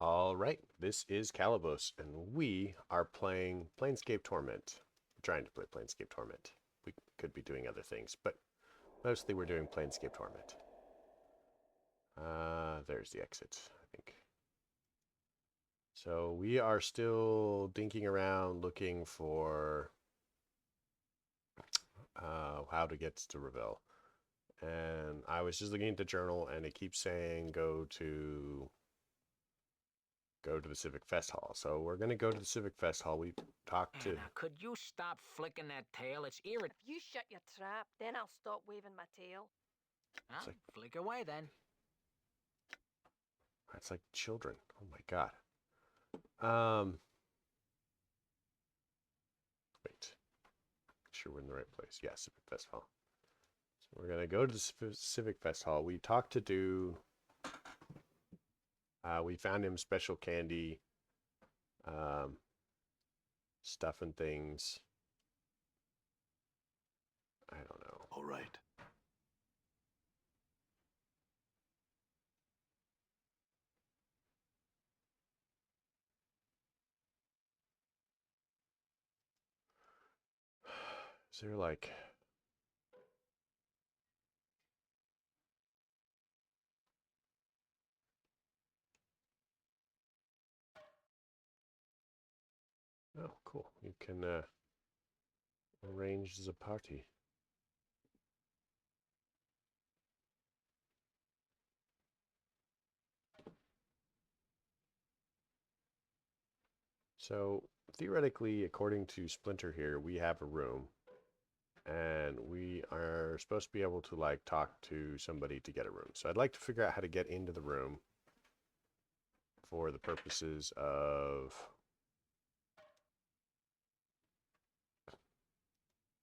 All right, this is Calabos, and we are playing Planescape Torment. We're trying to play Planescape Torment. We could be doing other things, but mostly we're doing Planescape Torment. There's the exit, I think. So we are still dinking around looking for how to get to Revel. And I was just looking at the journal, and it keeps saying go to the Civic Fest Hall. So we're going to go to the Civic Fest Hall. We talked to... Anna, could you stop flicking that tail? It's irritating. If you shut your trap, then I'll stop waving my tail. Well, like... flick away then. It's like children. Oh my god. Wait. Make sure we're in the right place. Yeah, Civic Fest Hall. So we're gonna go to the Civic Fest Hall. We talked to Dude. We found him special candy, stuff and things. I don't know. All right. Is there like... Oh, cool. You can arrange the party. So, theoretically, according to Splinter here, we have a room. And we are supposed to be able to, like, talk to somebody to get a room. So I'd like to figure out how to get into the room for the purposes of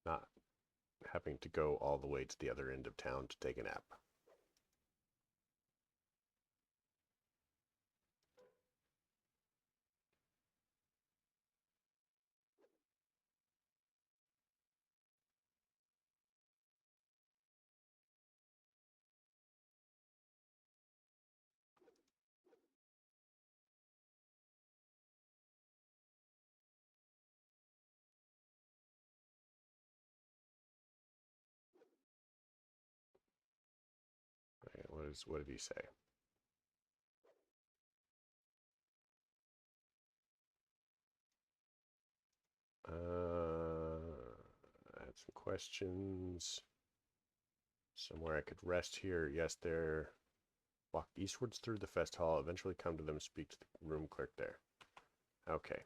not having to go all the way to the other end of town to take a nap. What did he say? Add some questions. Somewhere I could rest here. Yes, there. Walk eastwards through the fest hall. Eventually come to them and speak to the room clerk there. Okay.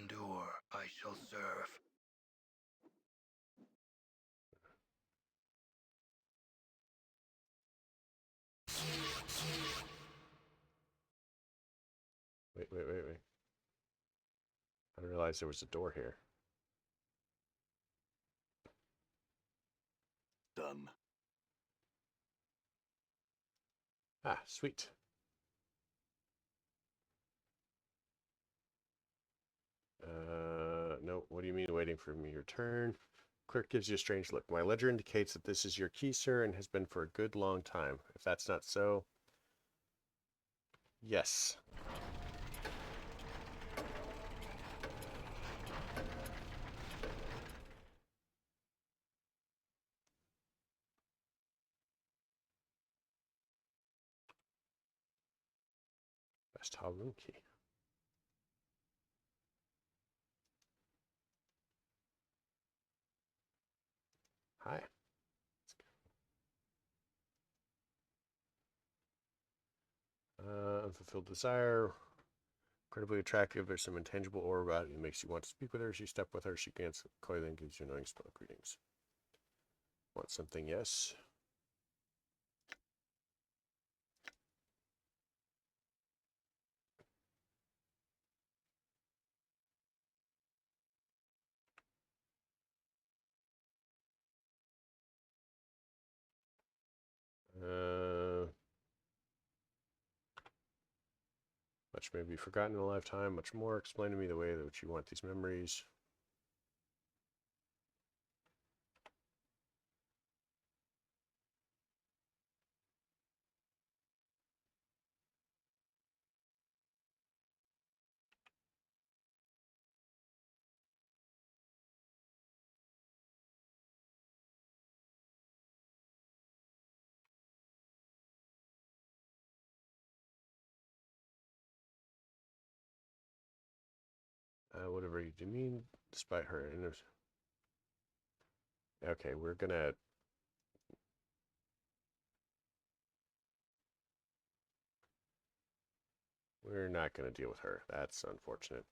Endure, I shall serve. Wait. I didn't realize there was a door here. Done. Ah, sweet. No, what do you mean waiting for me your turn? Clerk gives you a strange look. My ledger indicates that this is your key, sir, and has been for a good long time. If that's not so, yes. Best hall room key. Hi. Unfulfilled desire. Incredibly attractive. There's some intangible aura about it. It makes you want to speak with her. As you step with her, she grants clothing, gives you annoying spell greetings. Want something? Yes. Much may be forgotten in a lifetime, much more. Explain to me the way in which you want these memories. Whatever you demean, despite her innocence. Okay, we're gonna... We're not gonna deal with her. That's unfortunate.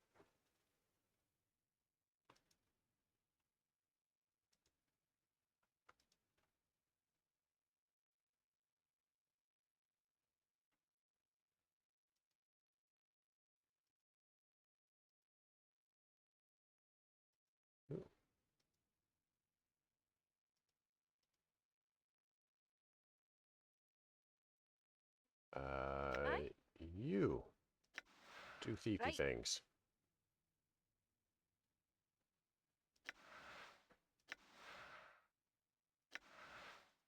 Aye. You do thiefy Right. things.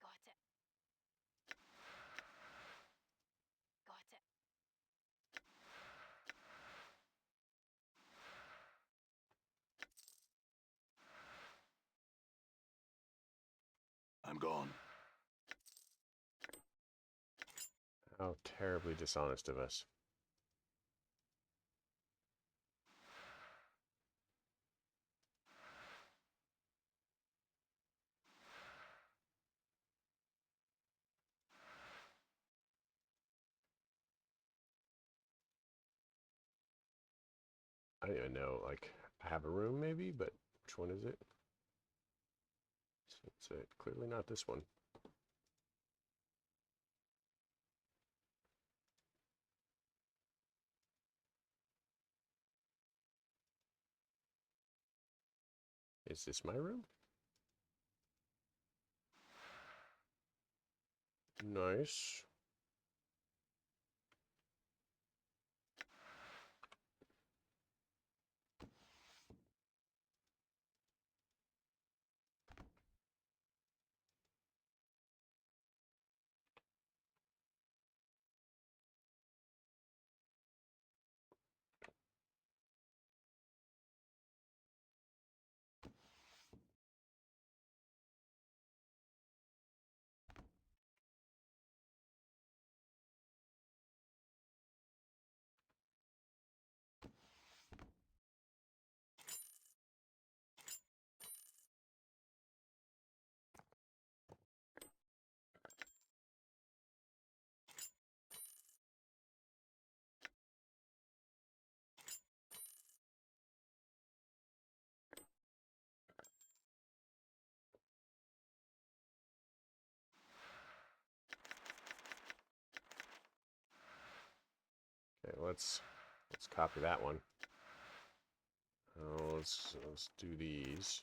Got it. Got it. I'm gone. How terribly dishonest of us. I don't even know, like, I have a room maybe, but which one is it? It's clearly not this one. Is this my room? Nice. Okay, let's copy that one. Let's do these.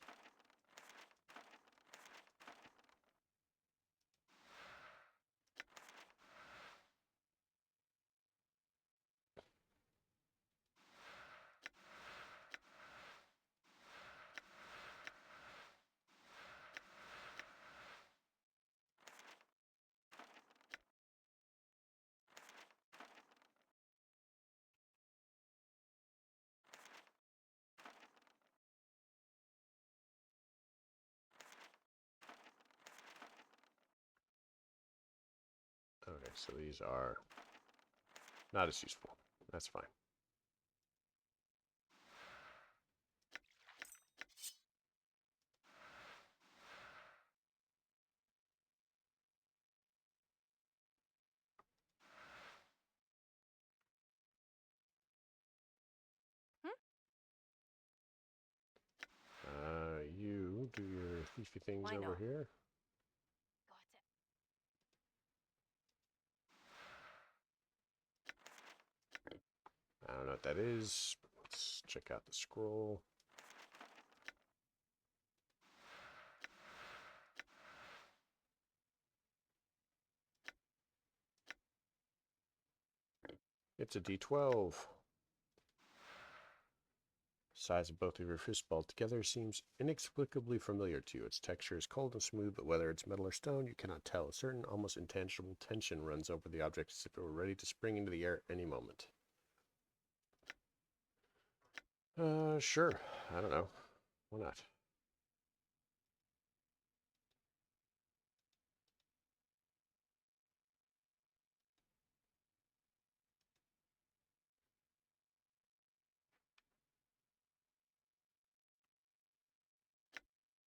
Okay, so these are not as useful. That's fine. You do your thiefy things Why over not? here. Got it. I don't know what that is. Let's check out the scroll. It's a D12. Size of both of your fists balled together seems inexplicably familiar to you. Its texture is cold and smooth, but whether it's metal or stone, you cannot tell. A certain, almost intangible tension runs over the object as if it were ready to spring into the air at any moment. Sure. I don't know. Why not?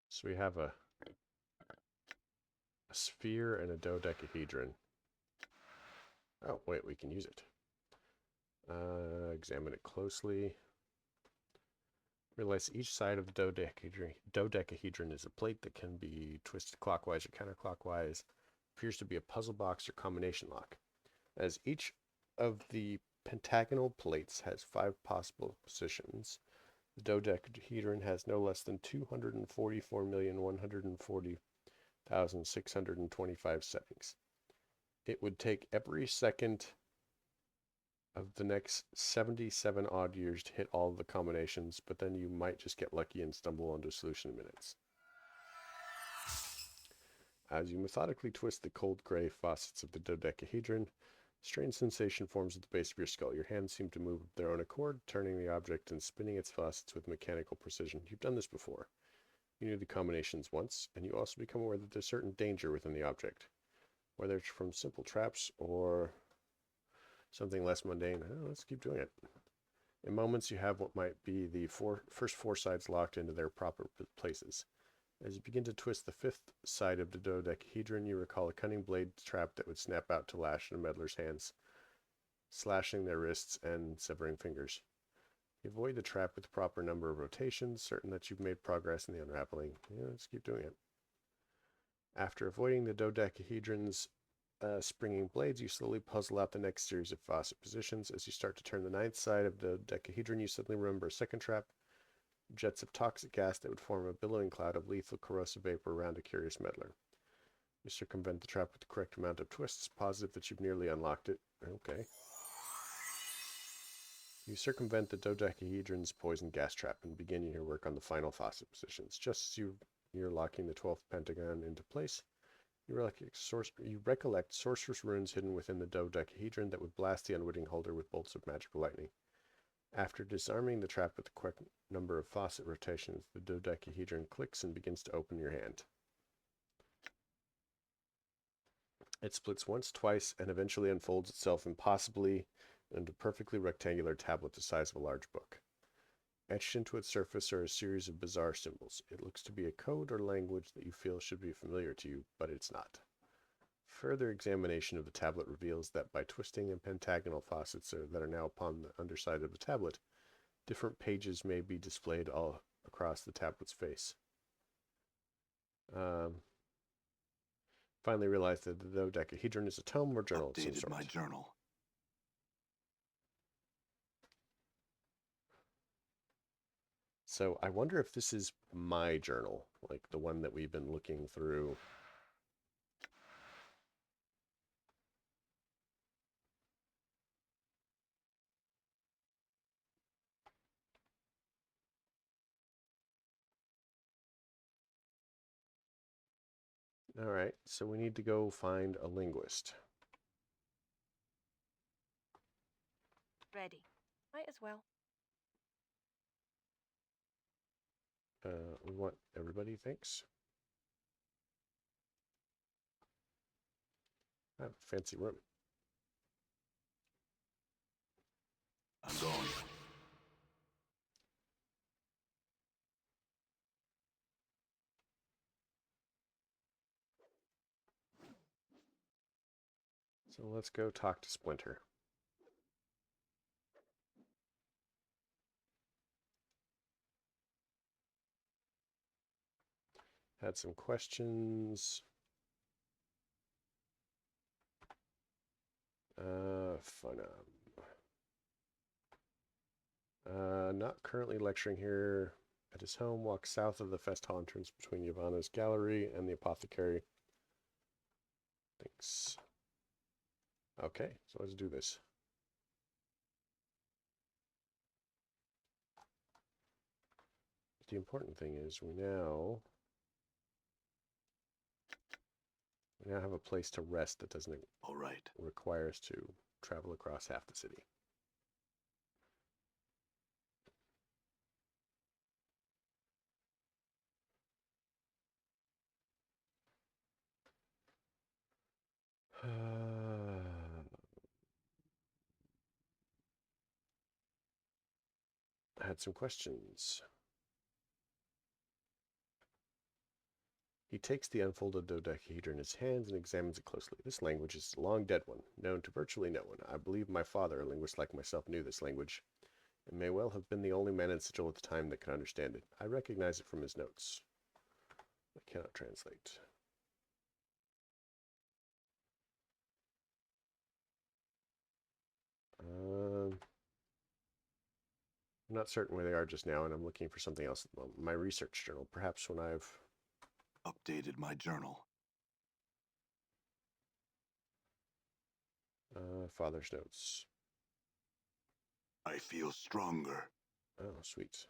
So we have a sphere and a dodecahedron. Oh, wait, we can use it. Examine it closely. Realize each side of the dodecahedron is a plate that can be twisted clockwise or counterclockwise. Appears to be a puzzle box or combination lock. As each of the pentagonal plates has 5 possible positions, the dodecahedron has no less than 244,140,625 settings. It would take every second of the next 77 odd years to hit all of the combinations, but then you might just get lucky and stumble onto a solution in minutes. As you methodically twist the cold gray faucets of the dodecahedron, a strange sensation forms at the base of your skull. Your hands seem to move of their own accord, turning the object and spinning its faucets with mechanical precision. You've done this before. You knew the combinations once, and you also become aware that there's certain danger within the object, whether it's from simple traps or something less mundane. Let's keep doing it. In moments, you have what might be the first 4 sides locked into their proper places. As you begin to twist the 5th side of the dodecahedron, you recall a cunning blade trap that would snap out to lash in a meddler's hands, slashing their wrists and severing fingers. You avoid the trap with the proper number of rotations, certain that you've made progress in the unraveling. Let's keep doing it. After avoiding the dodecahedron's springing blades, you slowly puzzle out the next series of faucet positions. As you start to turn the 9th side of the dodecahedron, you suddenly remember a second trap. Jets of toxic gas that would form a billowing cloud of lethal corrosive vapor around a curious meddler. You circumvent the trap with the correct amount of twists, positive that you've nearly unlocked it. Okay. You circumvent the dodecahedron's poison gas trap and begin your work on the final faucet positions. Just as you're locking the 12th pentagon into place, you recollect sorcerer's runes hidden within the dodecahedron that would blast the unwitting holder with bolts of magical lightning. After disarming the trap with the correct number of faucet rotations, the dodecahedron clicks and begins to open your hand. It splits once, twice, and eventually unfolds itself impossibly into a perfectly rectangular tablet the size of a large book. Etched into its surface are a series of bizarre symbols. It looks to be a code or language that you feel should be familiar to you, but it's not. Further examination of the tablet reveals that by twisting the pentagonal faucets that are now upon the underside of the tablet, different pages may be displayed all across the tablet's face. Finally realized that the dodecahedron is a tome or journal of some Updated sort. my journal. So I wonder if this is my journal, like the one that we've been looking through. All right, so we need to go find a linguist. Ready. Might as well. We want everybody, thanks. I have a fancy room. I'm going. So let's go talk to Splinter. Had some questions. Fun. Not currently lecturing here at his home. Walk south of the fest hall entrance between Yavana's gallery and the apothecary. Thanks. Okay, so let's do this. the important thing is we now have a place to rest that doesn't All right. require us to travel across half the city. I had some questions. He takes the unfolded dodecahedron in his hands and examines it closely. This language is a long dead one, known to virtually no one. I believe my father, a linguist like myself, knew this language, and may well have been the only man in Sigil at the time that could understand it. I recognize it from his notes. I cannot translate. I'm not certain where they are just now, and I'm looking for something else at the moment. My research journal. Perhaps when I've Updated my journal. father's notes. I feel stronger. Oh, sweet.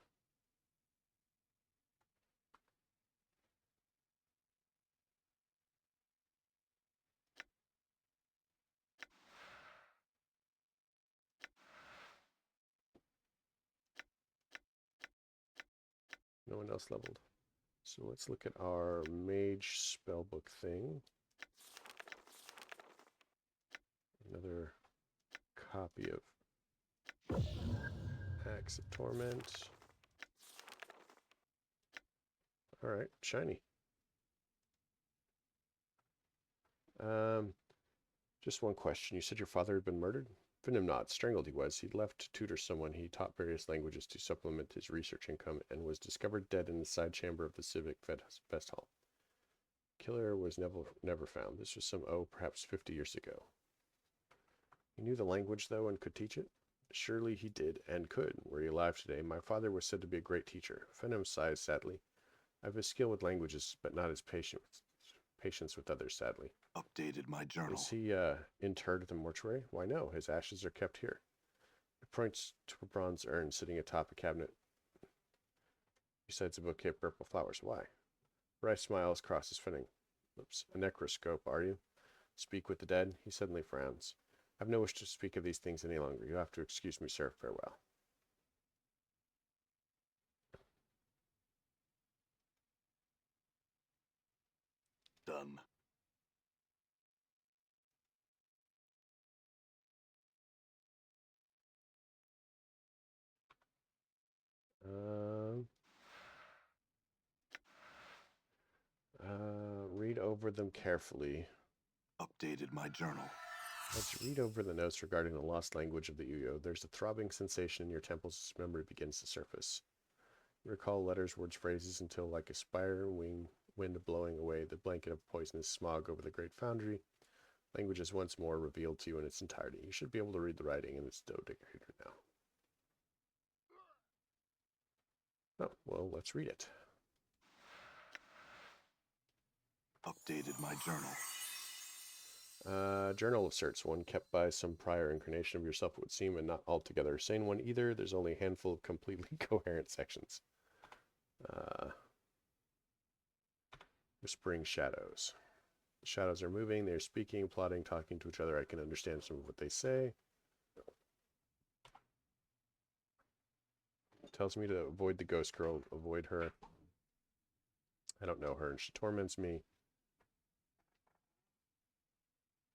No one else leveled. So let's look at our mage spellbook thing. Another copy of Axe of Torment. Alright, shiny. Just one question. You said your father had been murdered? Finnham nods. Strangled he was. He'd left to tutor someone. He taught various languages to supplement his research income and was discovered dead in the side chamber of the Civic Fest Hall. Killer was never found. This was some, perhaps 50 years ago. He knew the language, though, and could teach it? Surely he did and could. Were he alive today, my father was said to be a great teacher. Finnham sighs sadly. I have his skill with languages, but not his patience with others, sadly. Updated my journal. Was he interred at the mortuary? Why, no. His ashes are kept here. It points to a bronze urn sitting atop a cabinet besides a bouquet of purple flowers. Why? Bryce smiles, crosses Finning. Lips. A necroscope, are you? Speak with the dead? He suddenly frowns. I have no wish to speak of these things any longer. You have to excuse me, sir. Farewell. Done. Read over them carefully. Updated my journal. As you read over the notes regarding the lost language of the Uyo, there's a throbbing sensation in your temples as memory begins to surface. You recall letters, words, phrases until, like a wind blowing away the blanket of poisonous smog over the great foundry, language is once more revealed to you in its entirety. You should be able to read the writing in its dodecahedron now. Oh, well, let's read it. Updated my journal. Journal asserts one kept by some prior incarnation of yourself, it would seem, and not altogether a sane one either. There's only a handful of completely coherent sections. Whispering shadows. The shadows are moving, they're speaking, plotting, talking to each other. I can understand some of what they say. It tells me to avoid the ghost girl, avoid her. I don't know her, and she torments me.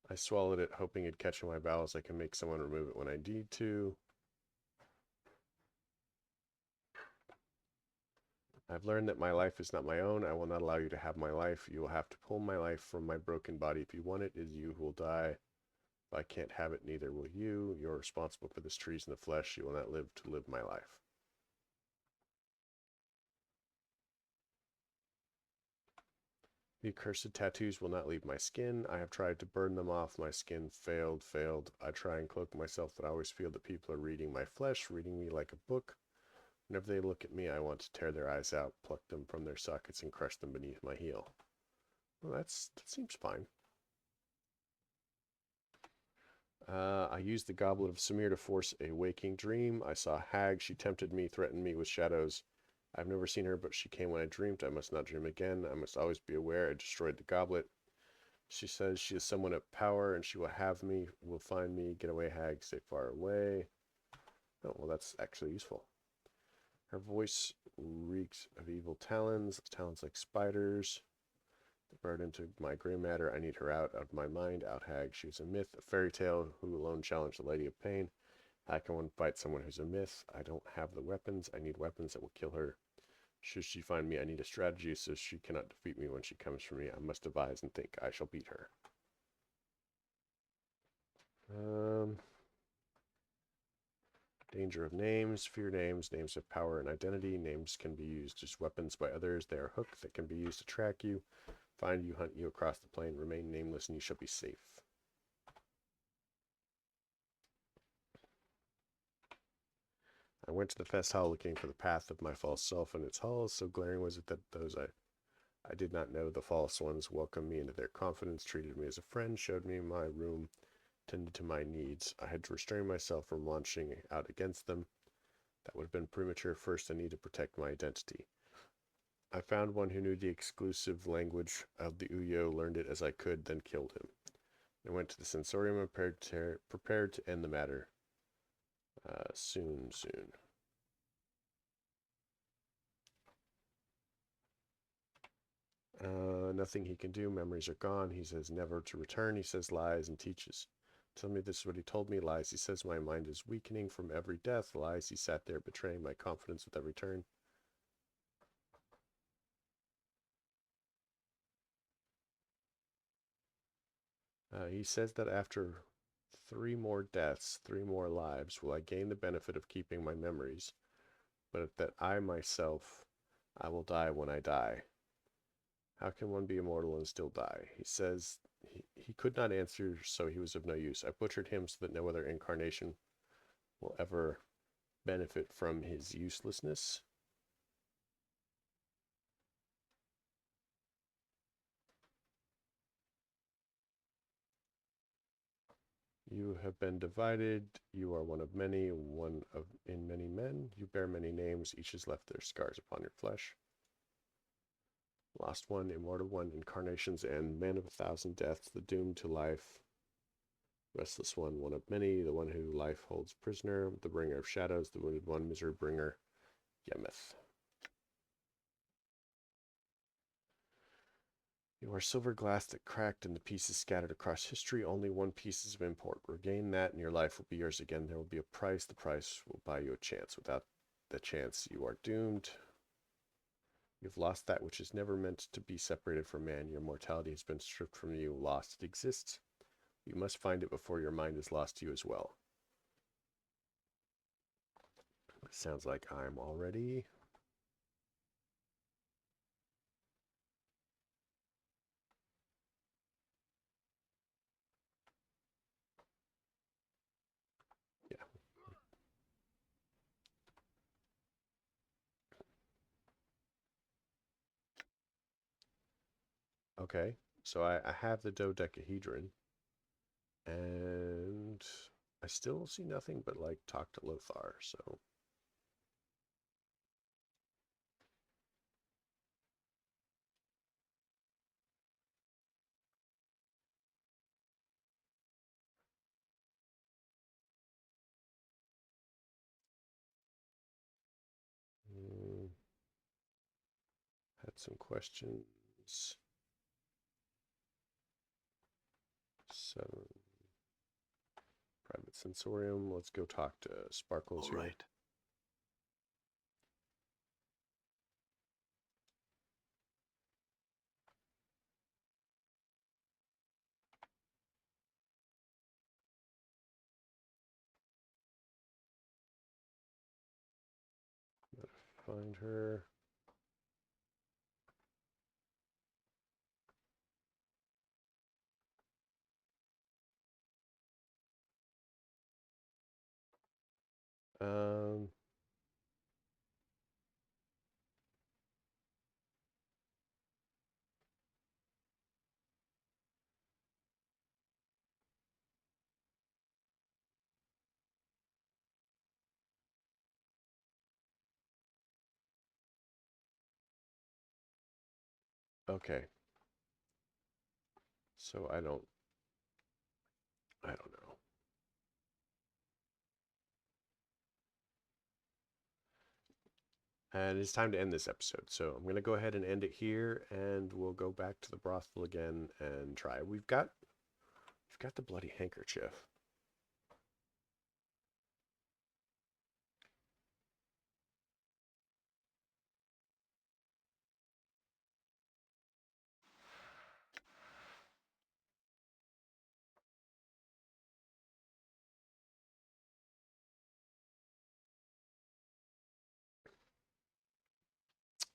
I swallowed it, hoping it'd catch in my bowels. I can make someone remove it when I need to. I've learned that my life is not my own. I will not allow you to have my life. You will have to pull my life from my broken body. If you want it, it is you who will die. If I can't have it, neither will you. You're responsible for this trees in the flesh. You will not live to live my life. The accursed tattoos will not leave my skin. I have tried to burn them off. My skin failed. I try and cloak myself, but I always feel that people are reading my flesh, reading me like a book. Whenever they look at me, I want to tear their eyes out, pluck them from their sockets, and crush them beneath my heel. Well, that seems fine. I used the Goblet of Samir to force a waking dream. I saw a hag. She tempted me, threatened me with shadows. I've never seen her, but she came when I dreamed. I must not dream again. I must always be aware. I destroyed the goblet. She says she is someone of power, and she will have me, will find me. Get away, hag. Stay far away. Oh, well, that's actually useful. Her voice reeks of evil talons like spiders. They burrowed into my gray matter. I need her out of my mind. Out, hag. She was a myth, a fairy tale, who alone challenged the Lady of Pain. How can one fight someone who's a myth? I don't have the weapons. I need weapons that will kill her. Should she find me, I need a strategy so she cannot defeat me when she comes for me. I must devise and think. I shall beat her. Danger of names. Fear names. Names have power and identity. Names can be used as weapons by others. They are hooks that can be used to track you, find you, hunt you across the plain. Remain nameless and you shall be safe. I went to the fest hall looking for the path of my false self in its halls. So glaring was it that those I did not know, the false ones, welcomed me into their confidence, treated me as a friend, showed me my room, tended to my needs. I had to restrain myself from launching out against them. That would have been premature. First, I need to protect my identity. I found one who knew the exclusive language of the Uyo, learned it as I could, then killed him. I went to the sensorium and prepared to end the matter. Soon. Nothing he can do. Memories are gone. He says never to return. He says lies and teaches. Tell me this is what he told me. Lies. He says my mind is weakening from every death. Lies. He sat there betraying my confidence with every turn. He says that after 3 more deaths, 3 more lives, will I gain the benefit of keeping my memories, but that I myself, I will die when I die. How can one be immortal and still die? He says he could not answer, so he was of no use. I butchered him so that no other incarnation will ever benefit from his uselessness. You have been divided. You are one of many, one of in many men. You bear many names. Each has left their scars upon your flesh. Lost one, immortal one, incarnations end, man of 1,000 deaths, the doomed to life. Restless one, one of many, the one who life holds prisoner, the bringer of shadows, the wounded one, misery bringer, Yemeth. You are silver glass that cracked and the pieces scattered across history. Only one piece is of import. Regain that and your life will be yours again. There will be a price. The price will buy you a chance. Without the chance, you are doomed. You've lost that which is never meant to be separated from man. Your mortality has been stripped from you. Lost, it exists. You must find it before your mind is lost to you as well. Sounds like I'm already... Yeah. Okay, so I have the dodecahedron, and I still see nothing but, like, talk to Lothar, so... Had some questions. 7. Private Sensorium. Let's go talk to Sparkles All here. right. Find her. Um, Okay. So I don't know. And it's time to end this episode. So I'm going to go ahead and end it here, and we'll go back to the brothel again and try. We've got the bloody handkerchief.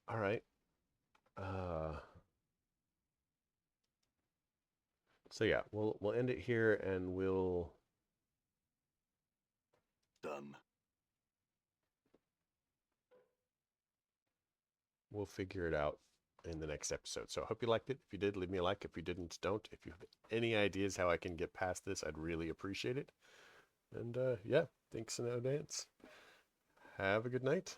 All right. So yeah, we'll end it here, and we'll Done. figure it out in the next episode. So I hope you liked it. If you did, leave me a like. If you didn't, don't. If you have any ideas how I can get past this, I'd really appreciate it. And yeah, thanks in advance. Have a good night.